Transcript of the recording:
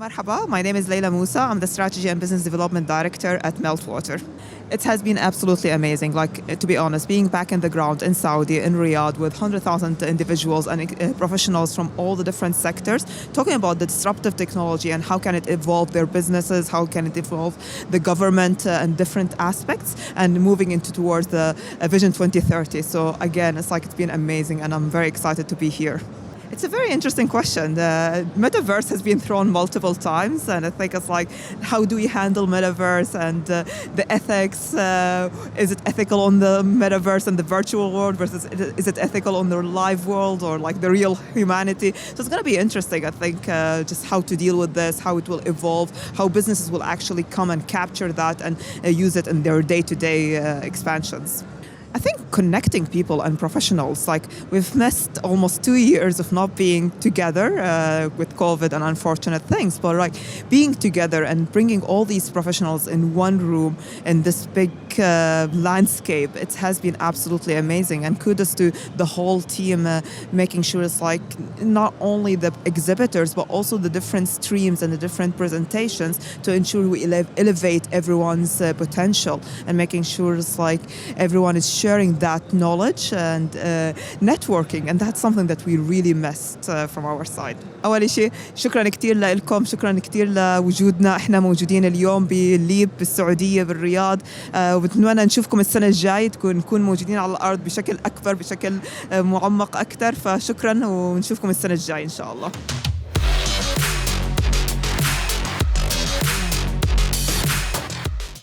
Marhaba, my name is Layla Musa. I'm the Strategy and Business Development Director at Meltwater. It has been absolutely amazing, to be honest, being back in the ground in Saudi, in Riyadh, with 100,000 individuals and professionals from all the different sectors, talking about the disruptive technology and how can it evolve their businesses, how can it evolve the government and different aspects, and moving into towards the Vision 2030. So again, it's been amazing, and I'm very excited to be here. It's a very interesting question. The metaverse has been thrown multiple times, and I think it's how do we handle metaverse and the ethics? Is it ethical on the metaverse and the virtual world versus is it ethical on the live world or the real humanity? So it's going to be interesting, I think, just how to deal with this, how it will evolve, how businesses will actually come and capture that and use it in their day-to-day expansions. I think connecting people and professionals, we've missed almost 2 years of not being together with COVID and unfortunate things, but being together and bringing all these professionals in one room in this big landscape, it has been absolutely amazing. And kudos to the whole team making sure it's not only the exhibitors, but also the different streams and the different presentations to ensure we elevate everyone's potential and making sure it's everyone is sharing that knowledge and networking, and that's something that we really missed from our side. أول شيء شكرا كتير لكم، شكرا كتير لوجودنا. احنا موجودين اليوم بالليب بالسعودية بالرياض، وبتمنى نشوفكم السنة الجاية نكون موجودين على الأرض بشكل أكبر بشكل معمق أكثر. فشكرا ونشوفكم السنة الجاية إن شاء الله.